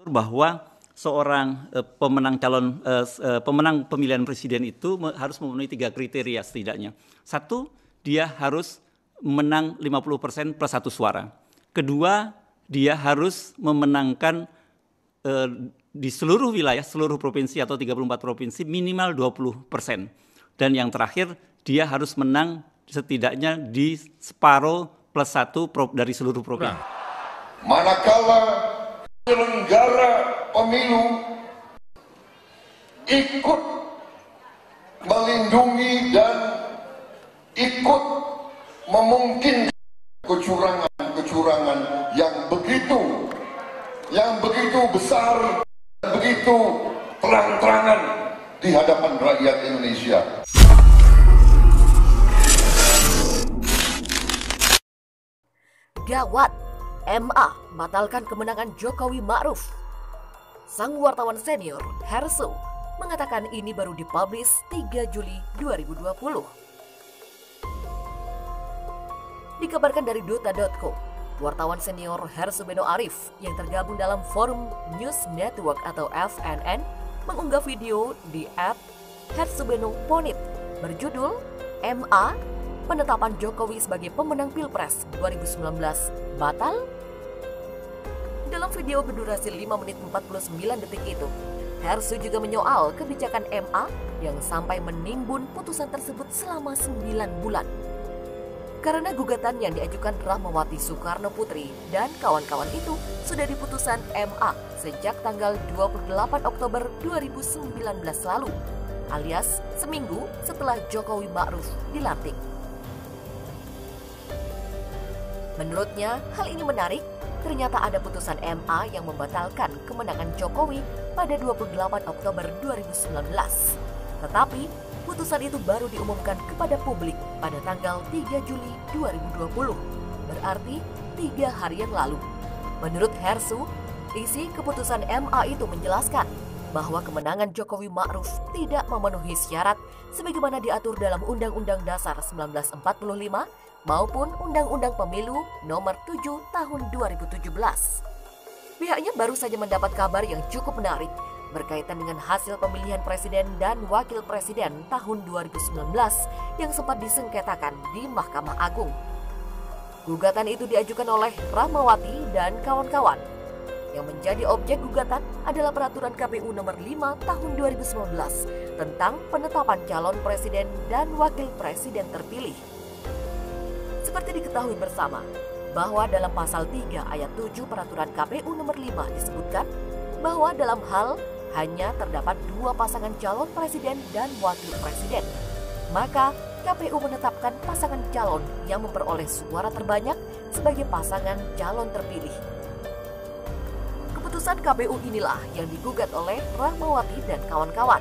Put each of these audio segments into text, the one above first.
bahwa seorang pemenang pemilihan presiden itu harus memenuhi 3 kriteria setidaknya. 1, dia harus menang 50% plus 1 suara. Kedua, dia harus memenangkan di seluruh wilayah, seluruh provinsi atau 34 provinsi minimal 20%. Dan yang terakhir, dia harus menang setidaknya di separuh plus 1 dari seluruh provinsi. Manakala penyelenggara pemilu ikut melindungi dan ikut memungkinkan kecurangan yang begitu besar, begitu terang-terangan di hadapan rakyat Indonesia. Gawat, MA batalkan kemenangan Jokowi Ma'ruf. Sang wartawan senior, Hersu, mengatakan ini baru dipublish 3 Juli 2020. Dikabarkan dari Dota.co, wartawan senior Hersu Beno Arif yang tergabung dalam forum News Network atau FNN mengunggah video di @HersuBenoPonit berjudul MA penetapan Jokowi sebagai pemenang Pilpres 2019 batal. Dalam video berdurasi 5 menit 49 detik itu, Hersu juga menyoal kebijakan MA yang sampai menimbun putusan tersebut selama 9 bulan. Karena gugatan yang diajukan Rahmawati Soekarno Putri dan kawan-kawan itu sudah di putusan MA sejak tanggal 28 Oktober 2019 lalu, alias seminggu setelah Jokowi Ma'ruf dilantik. Menurutnya, hal ini menarik. Ternyata ada putusan MA yang membatalkan kemenangan Jokowi pada 28 Oktober 2019. Tetapi, putusan itu baru diumumkan kepada publik pada tanggal 3 Juli 2020, berarti 3 hari yang lalu. Menurut Hersu, isi keputusan MA itu menjelaskan bahwa kemenangan Jokowi Ma'ruf tidak memenuhi syarat sebagaimana diatur dalam Undang-Undang Dasar 1945 maupun Undang-Undang Pemilu Nomor 7 Tahun 2017. Pihaknya baru saja mendapat kabar yang cukup menarik berkaitan dengan hasil pemilihan presiden dan wakil presiden tahun 2019 yang sempat disengketakan di Mahkamah Agung. Gugatan itu diajukan oleh Rahmawati dan kawan-kawan. Yang menjadi objek gugatan adalah Peraturan KPU Nomor 5 Tahun 2019 tentang penetapan calon presiden dan wakil presiden terpilih. Seperti diketahui bersama, bahwa dalam pasal 3 ayat 7 Peraturan KPU Nomor 5 disebutkan bahwa dalam hal hanya terdapat 2 pasangan calon presiden dan wakil presiden, maka KPU menetapkan pasangan calon yang memperoleh suara terbanyak sebagai pasangan calon terpilih. Keputusan KPU inilah yang digugat oleh Rahmawati dan kawan-kawan.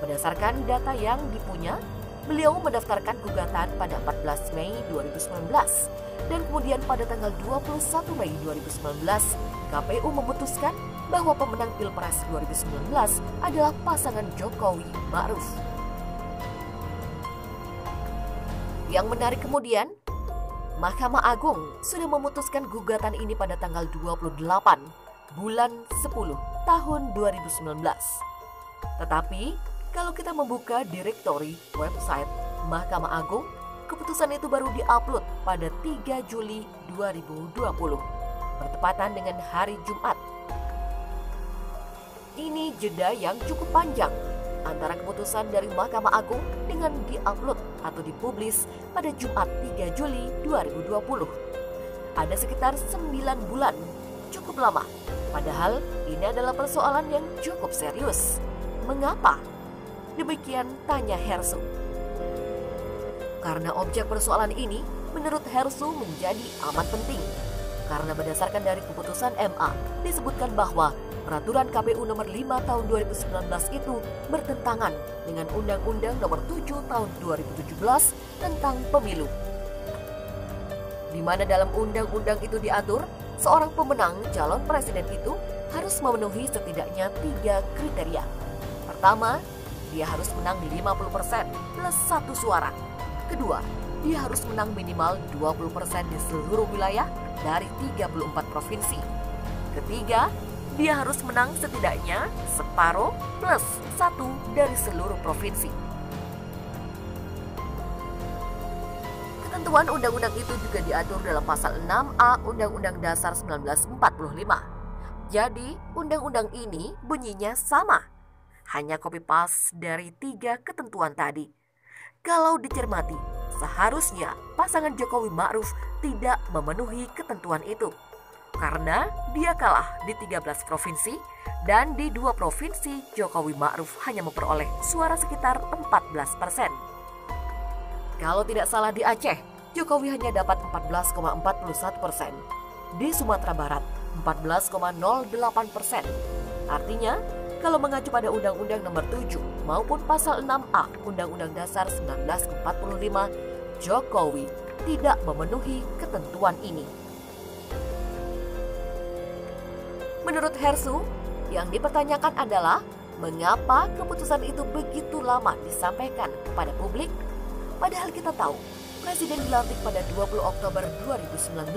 Berdasarkan data yang dipunya, beliau mendaftarkan gugatan pada 14 Mei 2019 dan kemudian pada tanggal 21 Mei 2019 KPU memutuskan bahwa pemenang Pilpres 2019 adalah pasangan Jokowi Ma'ruf. Yang menarik kemudian, Mahkamah Agung sudah memutuskan gugatan ini pada tanggal 28 bulan 10 tahun 2019. Tetapi kalau kita membuka direktori website Mahkamah Agung, keputusan itu baru diupload pada 3 Juli 2020, bertepatan dengan hari Jumat. Ini jeda yang cukup panjang antara keputusan dari Mahkamah Agung dengan diupload atau dipublis pada Jumat 3 Juli 2020. Ada sekitar 9 bulan, cukup lama. Padahal ini adalah persoalan yang cukup serius. Mengapa? Demikian tanya Hersu. Karena objek persoalan ini menurut Hersu menjadi amat penting. Karena berdasarkan dari keputusan MA disebutkan bahwa Peraturan KPU Nomor 5 Tahun 2019 itu bertentangan dengan Undang-Undang Nomor 7 Tahun 2017 tentang Pemilu. Di mana dalam undang-undang itu diatur, seorang pemenang calon presiden itu harus memenuhi setidaknya 3 kriteria. Pertama, dia harus menang 50% plus 1 suara. Kedua, dia harus menang minimal 20% di seluruh wilayah dari 34 provinsi. Ketiga, dia harus menang setidaknya separuh plus 1 dari seluruh provinsi. Ketentuan undang-undang itu juga diatur dalam pasal 6A Undang-Undang Dasar 1945. Jadi, undang-undang ini bunyinya sama, hanya copy paste dari 3 ketentuan tadi. Kalau dicermati, seharusnya pasangan Jokowi Ma'ruf tidak memenuhi ketentuan itu, karena dia kalah di 13 provinsi dan di 2 provinsi Jokowi Ma'ruf hanya memperoleh suara sekitar 14%. Kalau tidak salah di Aceh, Jokowi hanya dapat 14,41%. Di Sumatera Barat, 14,08%. Artinya, kalau mengacu pada Undang-Undang Nomor 7 maupun Pasal 6A Undang-Undang Dasar 1945, Jokowi tidak memenuhi ketentuan ini. Menurut Hersu, yang dipertanyakan adalah mengapa keputusan itu begitu lama disampaikan kepada publik, padahal kita tahu Presiden dilantik pada 20 Oktober 2019.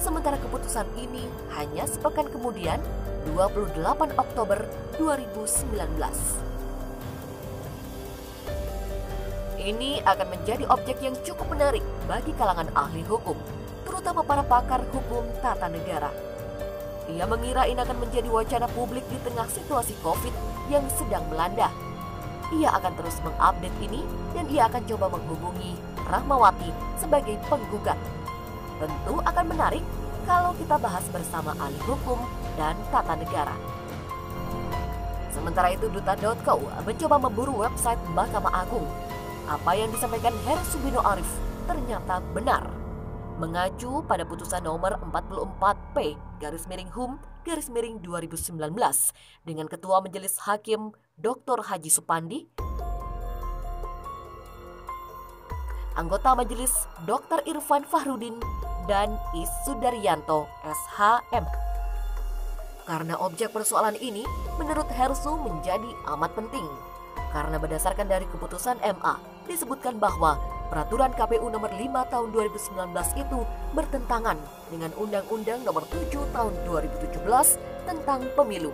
Sementara keputusan ini hanya sepekan kemudian, 28 Oktober 2019. Ini akan menjadi objek yang cukup menarik bagi kalangan ahli hukum, terutama para pakar hukum tata negara. Ia mengira ini akan menjadi wacana publik di tengah situasi COVID yang sedang melanda. Ia akan terus mengupdate ini dan ia akan coba menghubungi Rahmawati sebagai penggugat. Tentu akan menarik kalau kita bahas bersama ahli hukum dan tata negara. Sementara itu, Duta.co mencoba memburu website Mahkamah Agung. Apa yang disampaikan Hersu Bino Arif ternyata benar. Mengacu pada putusan nomor 44P/HUM/2019 dengan Ketua Majelis Hakim Dr. Haji Supandi, anggota Majelis Dr. Irfan Fahrudin, dan Is Sudaryanto SHM. Karena objek persoalan ini menurut Hersu menjadi amat penting. Karena berdasarkan dari keputusan MA disebutkan bahwa peraturan KPU nomor 5 tahun 2019 itu bertentangan dengan Undang-Undang nomor 7 tahun 2017 tentang pemilu.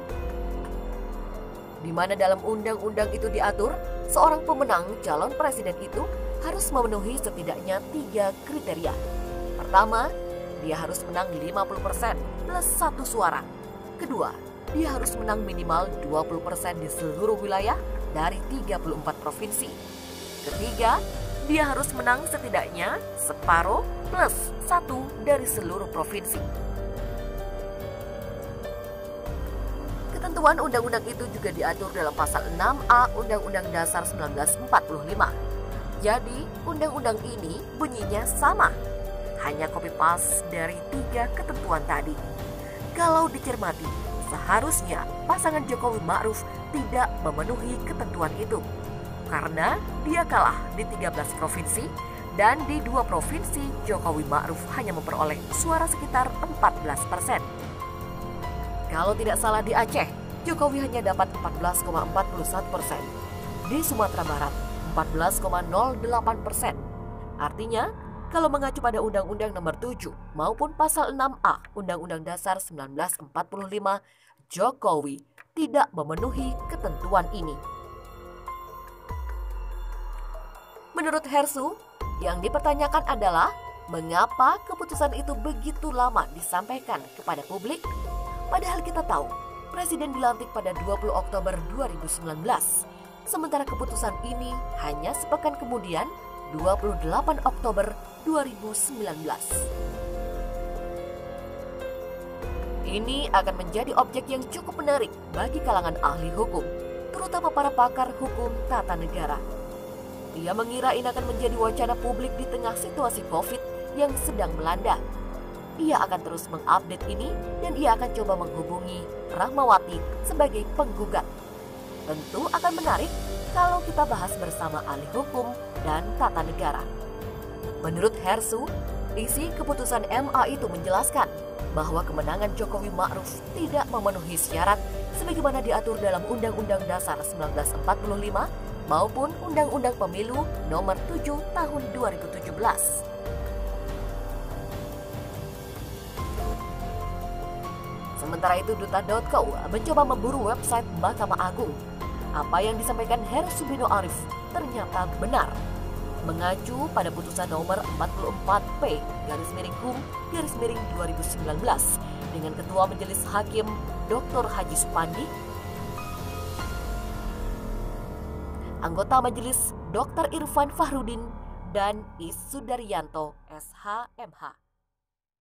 Di mana dalam undang-undang itu diatur, seorang pemenang calon presiden itu harus memenuhi setidaknya 3 kriteria. Pertama, dia harus menang 50% plus 1 suara. Kedua, dia harus menang minimal 20% di seluruh wilayah dari 34 provinsi. Ketiga, dia harus menang setidaknya separuh plus 1 dari seluruh provinsi. Ketentuan undang-undang itu juga diatur dalam pasal 6A Undang-Undang Dasar 1945. Jadi, undang-undang ini bunyinya sama, hanya copy paste dari 3 ketentuan tadi. Kalau dicermati, seharusnya pasangan Jokowi Ma'ruf tidak memenuhi ketentuan itu, karena dia kalah di 13 provinsi dan di 2 provinsi Jokowi Ma'ruf hanya memperoleh suara sekitar 14%. Kalau tidak salah di Aceh, Jokowi hanya dapat 14,41%. Di Sumatera Barat, 14,08%. Artinya, kalau mengacu pada Undang-Undang Nomor 7 maupun Pasal 6A Undang-Undang Dasar 1945, Jokowi tidak memenuhi ketentuan ini. Menurut Hersu, yang dipertanyakan adalah mengapa keputusan itu begitu lama disampaikan kepada publik, padahal kita tahu Presiden dilantik pada 20 Oktober 2019. Sementara keputusan ini hanya sepekan kemudian, 28 Oktober 2019. Ini akan menjadi objek yang cukup menarik bagi kalangan ahli hukum, terutama para pakar hukum tata negara. Ia mengira ini akan menjadi wacana publik di tengah situasi COVID yang sedang melanda. Ia akan terus mengupdate ini dan ia akan coba menghubungi Rahmawati sebagai penggugat. Tentu akan menarik kalau kita bahas bersama ahli hukum dan tata negara. Menurut Hersu, isi keputusan MA itu menjelaskan bahwa kemenangan Jokowi Ma'ruf tidak memenuhi syarat sebagaimana diatur dalam Undang-Undang Dasar 1945 maupun Undang-Undang Pemilu Nomor 7 Tahun 2017. Sementara itu, Duta.co mencoba memburu website Mahkamah Agung. Apa yang disampaikan Heru Subino Arif ternyata benar. Mengacu pada putusan nomor 44P/HUM/2019 dengan Ketua Majelis Hakim Dr. Haji Supandi, anggota Majelis Dr. Irfan Fahrudin, dan Is Sudaryanto, SH, MH.